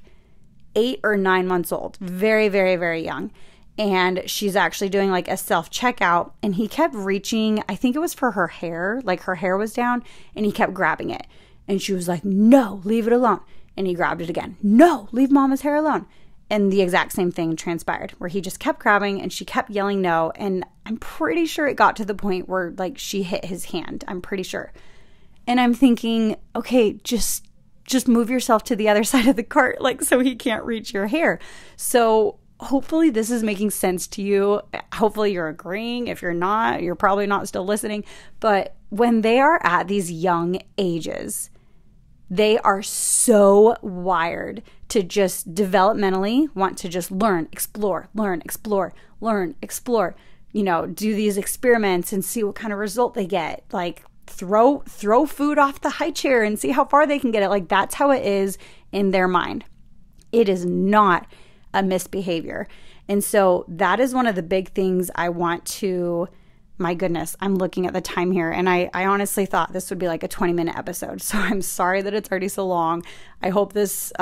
8 or 9 months old. Very, very, very young. And she's actually doing like a self-checkout, and he kept reaching, I think it was for her hair, like her hair was down, and he kept grabbing it. And she was like, no, leave it alone. And he grabbed it again. No, leave mama's hair alone. And the exact same thing transpired where he just kept grabbing and she kept yelling no. And I'm pretty sure it got to the point where like she hit his hand. I'm pretty sure. And I'm thinking, okay, just move yourself to the other side of the cart, like, so he can't reach your hair. So hopefully this is making sense to you. Hopefully you're agreeing. If you're not, you're probably not still listening. But when they are at these young ages, they are so wired to just developmentally want to just learn, explore, do these experiments and see what kind of result they get. Like, throw food off the high chair and see how far they can get it. Like, that's how it is in their mind. It is not a misbehavior. And so that is one of the big things I want to, my goodness, I'm looking at the time here, and I honestly thought this would be like a 20-minute episode. So I'm sorry that it's already so long. I hope this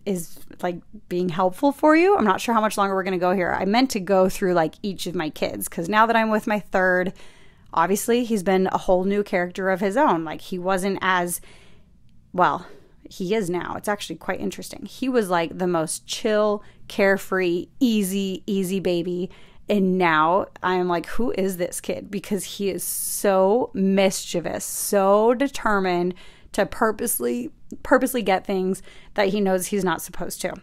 is like being helpful for you. I'm not sure how much longer we're going to go here. I meant to go through like each of my kids, because now that I'm with my third, obviously, he's been a whole new character of his own. Like, he wasn't as, well, he is now. It's actually quite interesting. He was like the most chill, carefree, easy baby. And now I'm like, who is this kid? Because he is so mischievous, so determined to purposely get things that he knows he's not supposed to.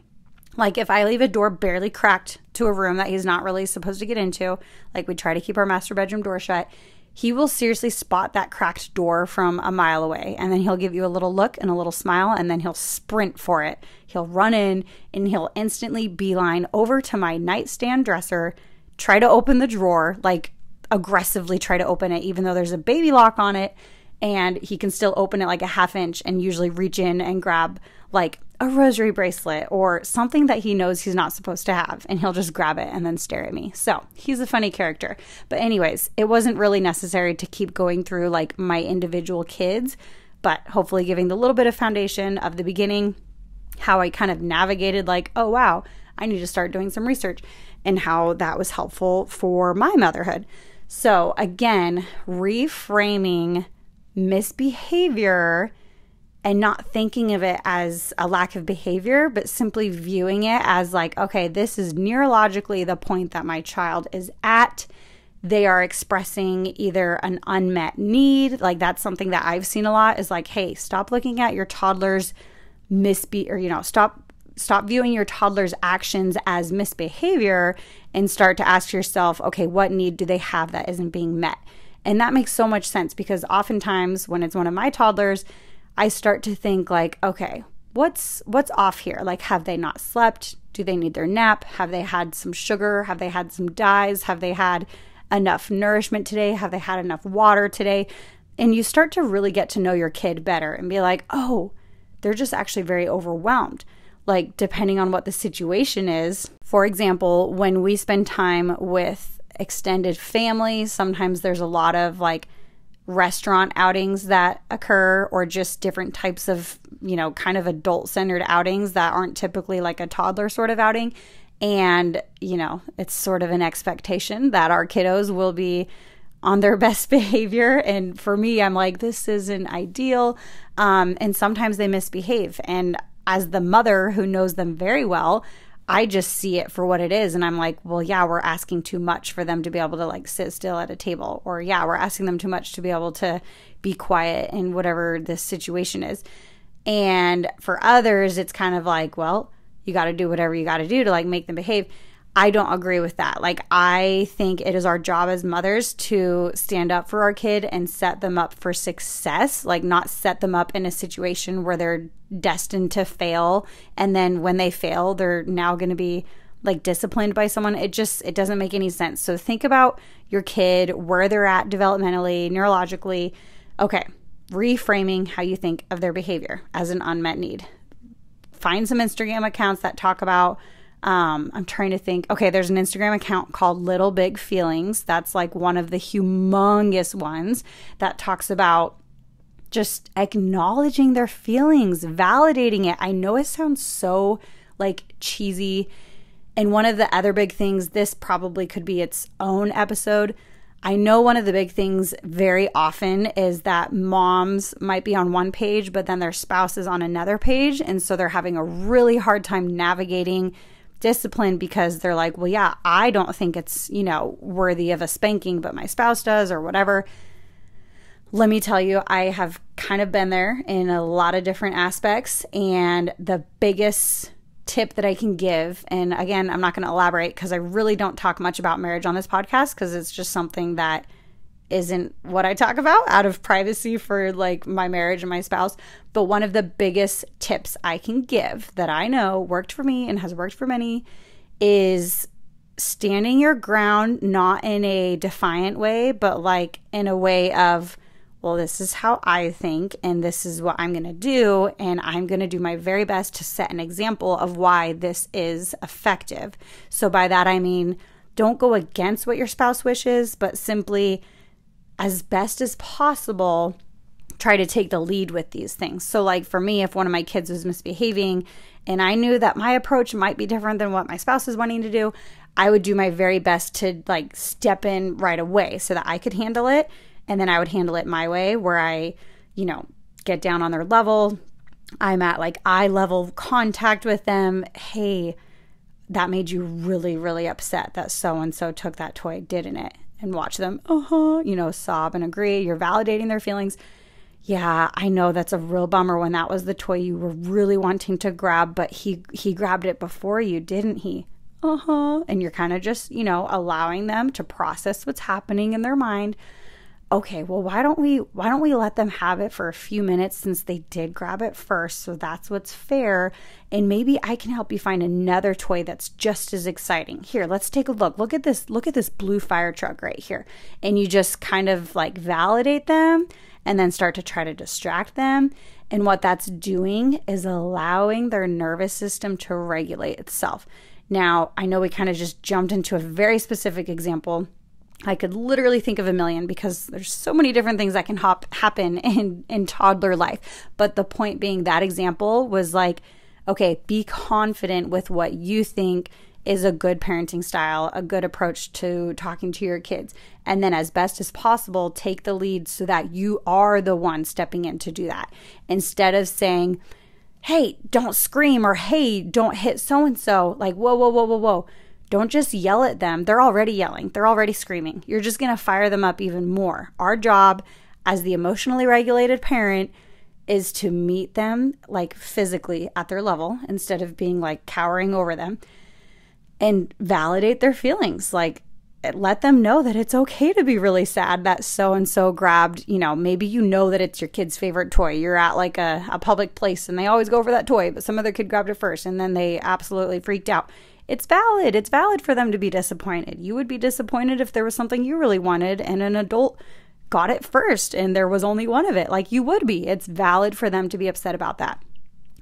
Like, if I leave a door barely cracked to a room that he's not really supposed to get into, like we try to keep our master bedroom door shut, he will seriously spot that cracked door from a mile away. And then he'll give you a little look and a little smile, and then he'll sprint for it. He'll run in and he'll instantly beeline over to my nightstand dresser, try to open the drawer, like aggressively try to open it, even though there's a baby lock on it. And he can still open it like a half inch and usually reach in and grab like a rosary bracelet or something that he knows he's not supposed to have. And he'll just grab it and then stare at me. So he's a funny character. But anyways, it wasn't really necessary to keep going through like my individual kids, but hopefully giving the little bit of foundation of the beginning, how I kind of navigated like, oh, wow, I need to start doing some research, and how that was helpful for my motherhood. So again, reframing misbehavior and not thinking of it as a lack of behavior, but simply viewing it as like, okay, this is neurologically the point that my child is at. They are expressing either an unmet need. Like, that's something that I've seen a lot is like, hey, stop looking at your toddler's stop viewing your toddler's actions as misbehavior and start to ask yourself, okay, what need do they have that isn't being met? And that makes so much sense, because oftentimes when it's one of my toddlers, I start to think like, okay, what's off here? Like, have they not slept? Do they need their nap? Have they had some sugar? Have they had some dyes? Have they had enough nourishment today? Have they had enough water today? And you start to really get to know your kid better and be like, oh, they're just actually very overwhelmed. Like, depending on what the situation is. For example, when we spend time with extended families, sometimes there's a lot of like restaurant outings that occur, or just different types of, kind of adult-centered outings that aren't typically like a toddler sort of outing. And, it's sort of an expectation that our kiddos will be on their best behavior. And for me, I'm like, this isn't ideal. And sometimes they misbehave. And as the mother who knows them very well, I just see it for what it is. And I'm like, well, yeah, we're asking too much for them to be able to like sit still at a table. Or yeah, we're asking them too much to be able to be quiet in whatever this situation is. And for others, it's kind of like, well, you got to do whatever you got to do to like make them behave. I don't agree with that. Like, I think it is our job as mothers to stand up for our kid and set them up for success, like not set them up in a situation where they're destined to fail. And then when they fail, they're now going to be like disciplined by someone. It doesn't make any sense. So think about your kid, where they're at developmentally, neurologically. Okay, reframing how you think of their behavior as an unmet need. Find some Instagram accounts that talk about I'm trying to think. Okay, there's an Instagram account called Little Big Feelings. That's like one of the humongous ones that talks about just acknowledging their feelings, validating it. I know it sounds so like cheesy. And one of the other big things, this probably could be its own episode. I know one of the big things very often is that moms might be on one page, but then their spouse is on another page. And so they're having a really hard time navigating discipline because they're like, well, yeah, I don't think it's, worthy of a spanking, but my spouse does or whatever. Let me tell you, I have kind of been there in a lot of different aspects. And the biggest tip that I can give, and again, I'm not going to elaborate because I really don't talk much about marriage on this podcast because it's just something that isn't what I talk about out of privacy for like my marriage and my spouse. But one of the biggest tips I can give that I know worked for me and has worked for many is standing your ground, not in a defiant way, but like in a way of, well, this is how I think and this is what I'm going to do. And I'm going to do my very best to set an example of why this is effective. So by that, I mean, don't go against what your spouse wishes, but simply, as best as possible, try to take the lead with these things. So like for me, if one of my kids was misbehaving and I knew that my approach might be different than what my spouse is wanting to do, I would do my very best to like step in right away so that I could handle it. And then I would handle it my way where I, get down on their level. I'm at like eye level contact with them. Hey, that made you really, really upset that so-and-so took that toy, didn't it? And watch them, sob and agree. You're validating their feelings. Yeah, I know that's a real bummer when that was the toy you were really wanting to grab, but he grabbed it before you, didn't he? And you're kind of just, allowing them to process what's happening in their mind. Okay, well, why don't we let them have it for a few minutes since they did grab it first? So that's what's fair. And maybe I can help you find another toy that's just as exciting. Here, let's take a look. Look at this blue fire truck right here. And you just kind of like validate them and then start to try to distract them. And what that's doing is allowing their nervous system to regulate itself. Now, I know we kind of just jumped into a very specific example. I could literally think of a million because there's so many different things that can happen in toddler life. But the point being, that example was like, okay, be confident with what you think is a good parenting style, a good approach to talking to your kids. And then as best as possible, take the lead so that you are the one stepping in to do that. Instead of saying, hey, don't scream, or hey, don't hit so-and-so. Like, whoa. Don't just yell at them. They're already yelling. They're already screaming. You're just going to fire them up even more. Our job as the emotionally regulated parent is to meet them like physically at their level instead of being like cowering over them, and validate their feelings. Like, let them know that it's okay to be really sad that so-and-so grabbed, maybe that it's your kid's favorite toy. You're at like a public place and they always go for that toy, but some other kid grabbed it first and then they absolutely freaked out. It's valid. It's valid for them to be disappointed. You would be disappointed if there was something you really wanted and an adult got it first and there was only one of it, like you would be. It's valid for them to be upset about that.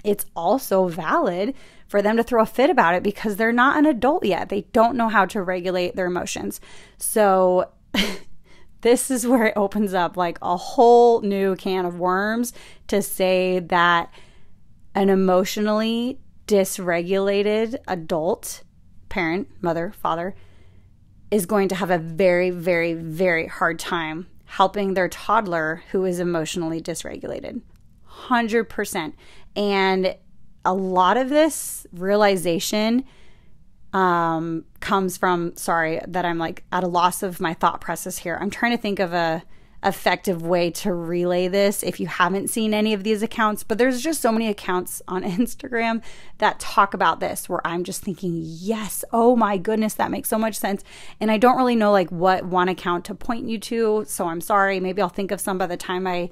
It's also valid for them to throw a fit about it because they're not an adult yet. They don't know how to regulate their emotions. So this is where it opens up like a whole new can of worms to say that an emotionally dysregulated adult, parent, mother, father, is going to have a very, very, very hard time helping their toddler who is emotionally dysregulated. 100%. And a lot of this realization comes from, sorry that I'm like at a loss of my thought process here. I'm trying to think of a effective way to relay this if you haven't seen any of these accounts, but there's just so many accounts on Instagram that talk about this where I'm just thinking, yes, oh my goodness, that makes so much sense. And I don't really know like what one account to point you to, so I'm sorry. Maybe I'll think of some by the time I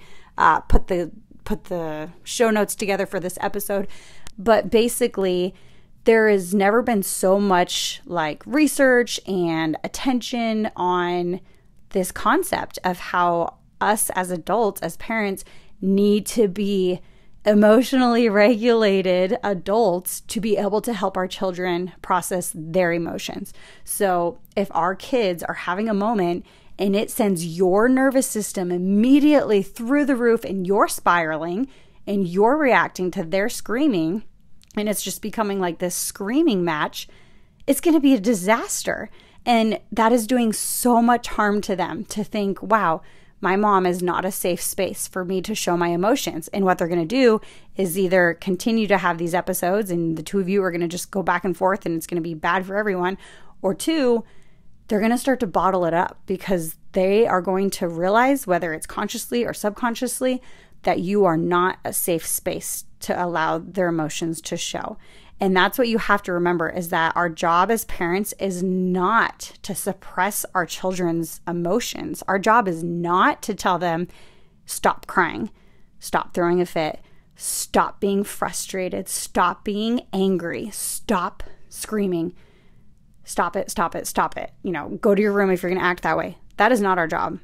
put the show notes together for this episode. But basically, there has never been so much like research and attention on this concept of how us as adults, as parents, need to be emotionally regulated adults to be able to help our children process their emotions. So if our kids are having a moment and it sends your nervous system immediately through the roof and you're spiraling and you're reacting to their screaming and it's just becoming like this screaming match, it's going to be a disaster. And that is doing so much harm to them to think, wow, my mom is not a safe space for me to show my emotions. And what they're going to do is either continue to have these episodes and the two of you are going to just go back and forth and it's going to be bad for everyone. Or two, they're going to start to bottle it up because they are going to realize, whether it's consciously or subconsciously, that you are not a safe space to allow their emotions to show. And that's what you have to remember, is that our job as parents is not to suppress our children's emotions. Our job is not to tell them, stop crying, stop throwing a fit, stop being frustrated, stop being angry, stop screaming, stop it, stop it, stop it. You know, go to your room if you're going to act that way. That is not our job.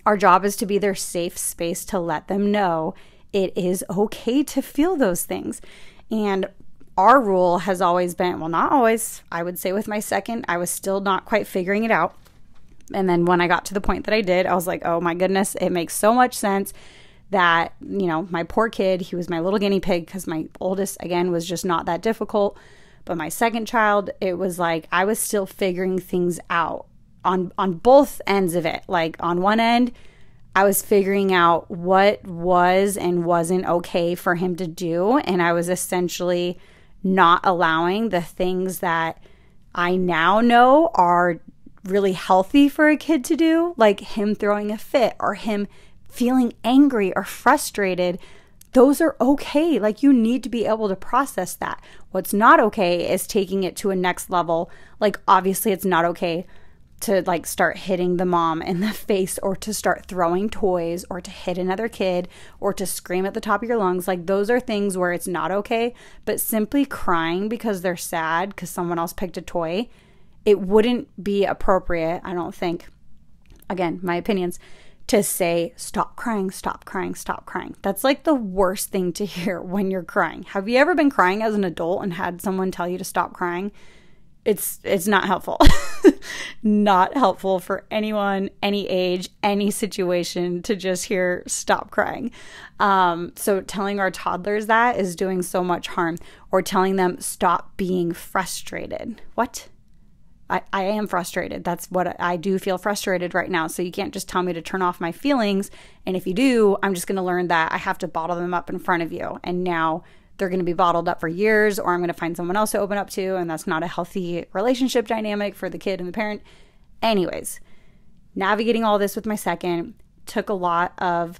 Our job is to be their safe space to let them know it is okay to feel those things. And our rule has always been, well, not always, I would say with my second, I was still not quite figuring it out. And then when I got to the point that I did, I was like, oh my goodness, it makes so much sense that, you know, my poor kid, he was my little guinea pig because my oldest, again, was just not that difficult. But my second child, it was like I was still figuring things out on both ends of it. Like on one end, I was figuring out what was and wasn't okay for him to do. And I was essentially not allowing the things that I now know are really healthy for a kid to do, like him throwing a fit or him feeling angry or frustrated. Those are okay. Like, you need to be able to process that. What's not okay is taking it to a next level. Like, obviously it's not okay to like start hitting the mom in the face or to start throwing toys or to hit another kid or to scream at the top of your lungs. Like, those are things where it's not okay. But simply crying because they're sad because someone else picked a toy, it wouldn't be appropriate, I don't think, again, my opinions, to say, stop crying, stop crying, stop crying. That's like the worst thing to hear when you're crying. Have you ever been crying as an adult and had someone tell you to stop crying? It's not helpful. Not helpful for anyone, any age, any situation to just hear stop crying. So telling our toddlers that is doing so much harm. Or telling them stop being frustrated. What? I am frustrated. That's what I do, feel frustrated right now. So you can't just tell me to turn off my feelings. And if you do, I'm just going to learn that I have to bottle them up in front of you. And now they're going to be bottled up for years, or I'm going to find someone else to open up to. And that's not a healthy relationship dynamic for the kid and the parent. Anyways, navigating all this with my second took a lot of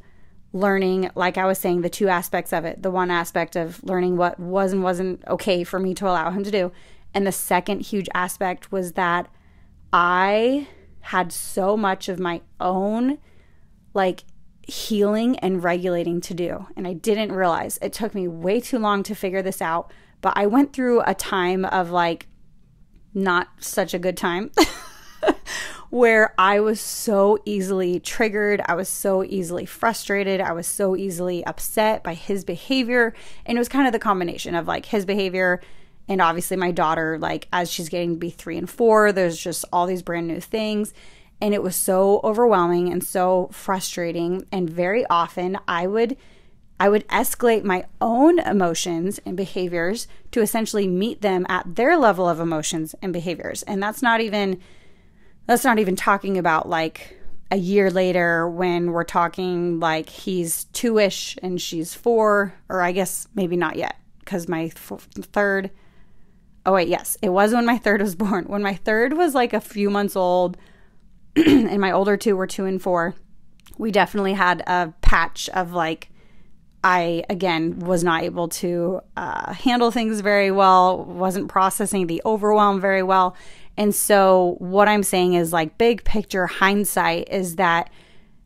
learning, like I was saying, the two aspects of it. The one aspect of learning what was and wasn't okay for me to allow him to do. And the second huge aspect was that I had so much of my own like healing and regulating to do. And I didn't realize. It took me way too long to figure this out. But I went through a time of like not such a good time where I was so easily triggered. I was so easily frustrated. I was so easily upset by his behavior. And it was kind of the combination of like his behavior and obviously my daughter, like as she's getting to be 3 and 4, there's just all these brand new things. And it was so overwhelming and so frustrating. And very often I would escalate my own emotions and behaviors to essentially meet them at their level of emotions and behaviors. And that's not even talking about like a year later when we're talking like he's 2-ish and she's 4, or I guess maybe not yet, because my third, oh wait, yes, it was when my third was born. When my third was like a few months old and my older 2 were 2 and 4, we definitely had a patch of like, I, again, was not able to handle things very well, wasn't processing the overwhelm very well. And so what I'm saying is like big picture hindsight is that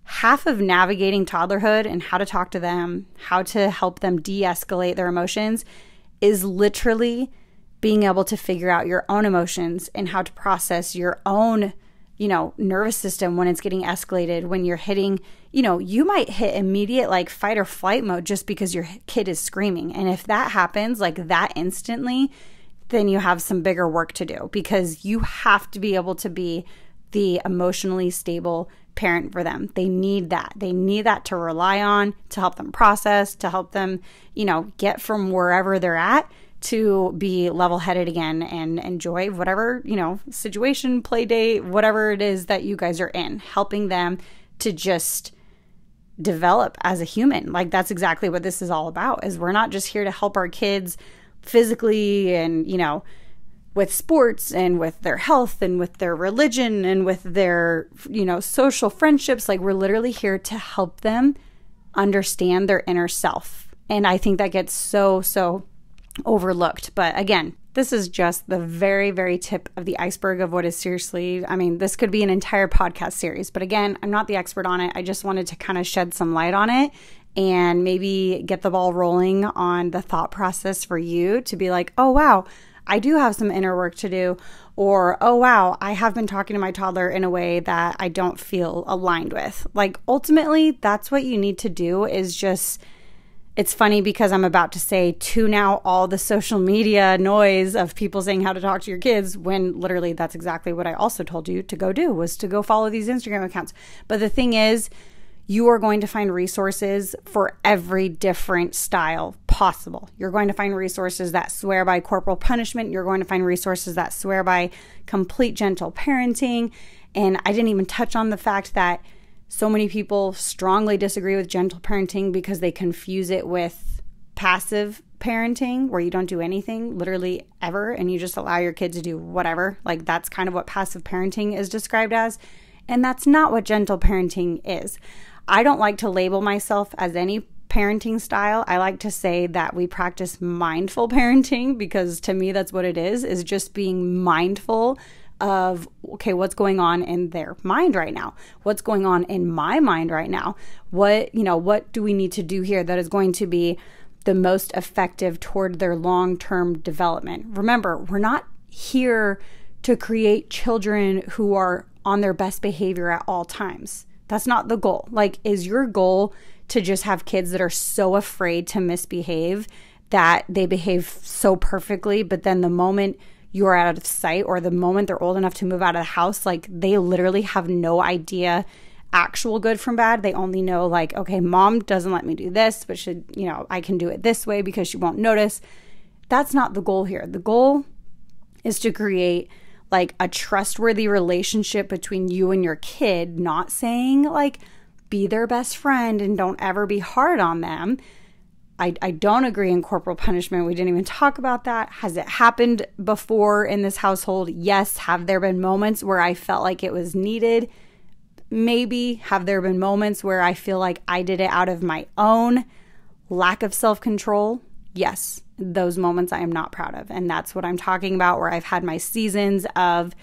half of navigating toddlerhood and how to talk to them, how to help them de-escalate their emotions is literally being able to figure out your own emotions and how to process your own, nervous system when it's getting escalated, when you're hitting, you might hit immediate like fight or flight mode just because your kid is screaming. And if that happens like that instantly, then you have some bigger work to do, because you have to be able to be the emotionally stable parent for them. They need that. They need that to rely on, to help them process, to help them, get from wherever they're at to be level-headed again and enjoy whatever, situation, play date, whatever it is that you guys are in, helping them to just develop as a human. Like that's exactly what this is all about, is we're not just here to help our kids physically and, with sports and with their health and with their religion and with their, social friendships. Like we're literally here to help them understand their inner self. And I think that gets so overlooked. But again, this is just the very, very tip of the iceberg of what is seriously, this could be an entire podcast series. But again, I'm not the expert on it. I just wanted to kind of shed some light on it and maybe get the ball rolling on the thought process for you to be like, oh, wow, I do have some inner work to do. Or, oh, wow, I have been talking to my toddler in a way that I don't feel aligned with. Like, ultimately, that's what you need to do is just, it's funny because I'm about to say tune out all the social media noise of people saying how to talk to your kids, when literally that's exactly what I also told you to go do, was to go follow these Instagram accounts. But the thing is, you are going to find resources for every different style possible. You're going to find resources that swear by corporal punishment. You're going to find resources that swear by complete gentle parenting. And I didn't even touch on the fact that so many people strongly disagree with gentle parenting because they confuse it with passive parenting, where you don't do anything literally ever and you just allow your kid to do whatever. Like that's kind of what passive parenting is described as. And that's not what gentle parenting is. I don't like to label myself as any parenting style. I like to say that we practice mindful parenting, because to me that's what it is just being mindful of, okay, what's going on in their mind right now? What's going on in my mind right now? What do we need to do here that is going to be the most effective toward their long-term development? Remember, we're not here to create children who are on their best behavior at all times. That's not the goal. Like, is your goal to just have kids that are so afraid to misbehave that they behave so perfectly, but then the moment you're out of sight or the moment they're old enough to move out of the house, like they literally have no idea actual good from bad? They only know like, okay, mom doesn't let me do this, but I can do it this way because she won't notice. That's not the goal here. The goal is to create like a trustworthy relationship between you and your kid, not saying like be their best friend and don't ever be hard on them. I don't agree in corporal punishment. We didn't even talk about that. Has it happened before in this household? Yes. Have there been moments where I felt like it was needed? Maybe. Have there been moments where I feel like I did it out of my own lack of self-control? Yes. Those moments I am not proud of. And that's what I'm talking about, where I've had my seasons of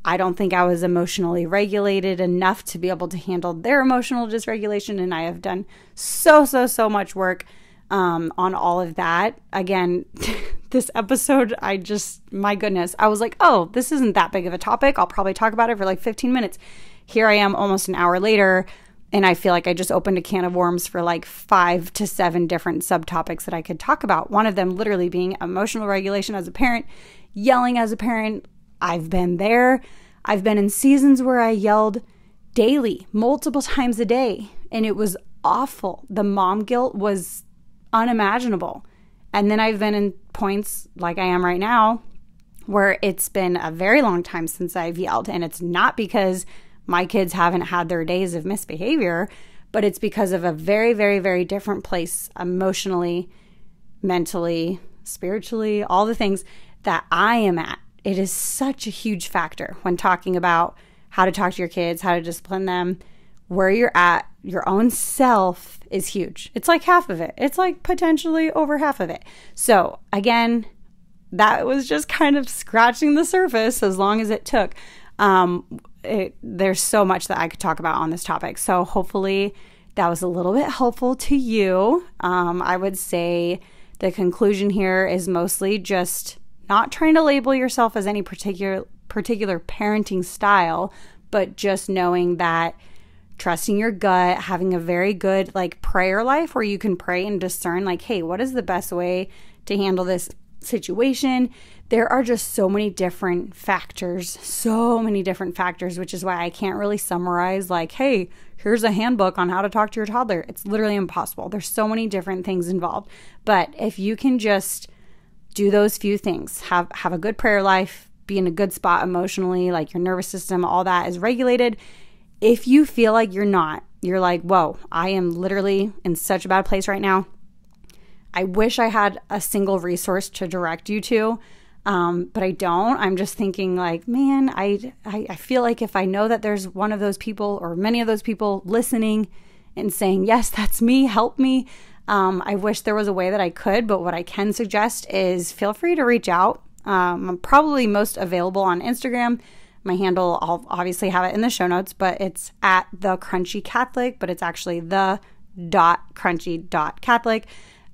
I don't think I was emotionally regulated enough to be able to handle their emotional dysregulation. And I have done so much work on all of that. Again, this episode, my goodness, I was like, oh, this isn't that big of a topic. I'll probably talk about it for like 15 minutes. Here I am almost an hour later, and I feel like I just opened a can of worms for like 5 to 7 different subtopics that I could talk about. One of them literally being emotional regulation as a parent, yelling as a parent. I've been there. I've been in seasons where I yelled daily, multiple times a day, and it was awful. The mom guilt was unimaginable. And then I've been in points like I am right now where it's been a very long time since I've yelled. And it's not because my kids haven't had their days of misbehavior, but it's because of a very, very, very different place emotionally, mentally, spiritually, all the things that I am at. It is such a huge factor when talking about how to talk to your kids, how to discipline them. Where you're at, your own self is huge. It's like half of it. It's like potentially over half of it. So again, that was just kind of scratching the surface as long as it took. There's so much that I could talk about on this topic. So hopefully that was a little bit helpful to you. I would say the conclusion here is mostly just not trying to label yourself as any particular parenting style, but just knowing that trusting your gut, having a very good like prayer life where you can pray and discern like, hey, what is the best way to handle this situation? There are just so many different factors, which is why I can't really summarize like, hey, here's a handbook on how to talk to your toddler. It's literally impossible. There's so many different things involved. But if you can just do those few things, have a good prayer life, be in a good spot emotionally, like your nervous system, all that is regulated. If you feel like you're not, you're like, whoa, I am literally in such a bad place right now. I wish I had a single resource to direct you to, but I don't. I'm just thinking like, man, I feel like if I know that there's one of those people or many of those people listening and saying, yes, that's me, help me. I wish there was a way that I could, but what I can suggest is feel free to reach out. I'm probably most available on Instagram. My handle, I'll obviously have it in the show notes, but it's at the Crunchy Catholic, but it's actually the.crunchy.catholic.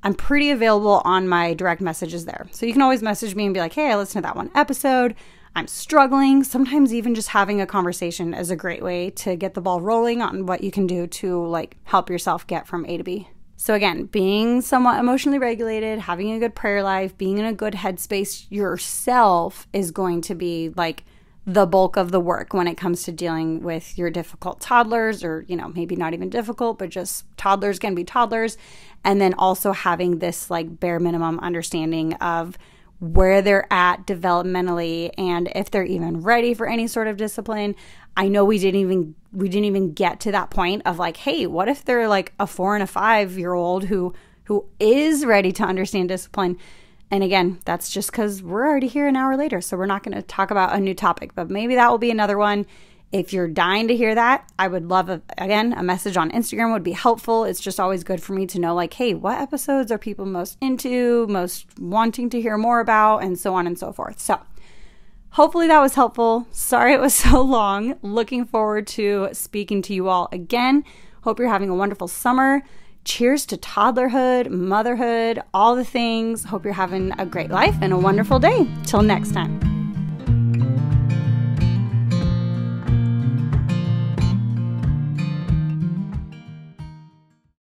I'm pretty available on my direct messages there. So you can always message me and be like, hey, I listened to that one episode. I'm struggling. Sometimes even just having a conversation is a great way to get the ball rolling on what you can do to like help yourself get from A to B. So again, being somewhat emotionally regulated, having a good prayer life, being in a good headspace yourself is going to be like the bulk of the work when it comes to dealing with your difficult toddlers, or, you know, maybe not even difficult, but just toddlers can be toddlers. And then also having this like bare minimum understanding of where they're at developmentally and if they're even ready for any sort of discipline. I know we didn't even get to that point of like, hey, what if they're like a 4 and a 5-year-old who is ready to understand discipline? And again, that's just because we're already here an hour later, so we're not going to talk about a new topic, but maybe that will be another one. If you're dying to hear that, I would love, a message on Instagram would be helpful. It's just always good for me to know like, hey, what episodes are people most into, most wanting to hear more about, and so on and so forth. So hopefully that was helpful. Sorry it was so long. Looking forward to speaking to you all again. Hope you're having a wonderful summer. Cheers to toddlerhood, motherhood, all the things. Hope you're having a great life and a wonderful day. Till next time.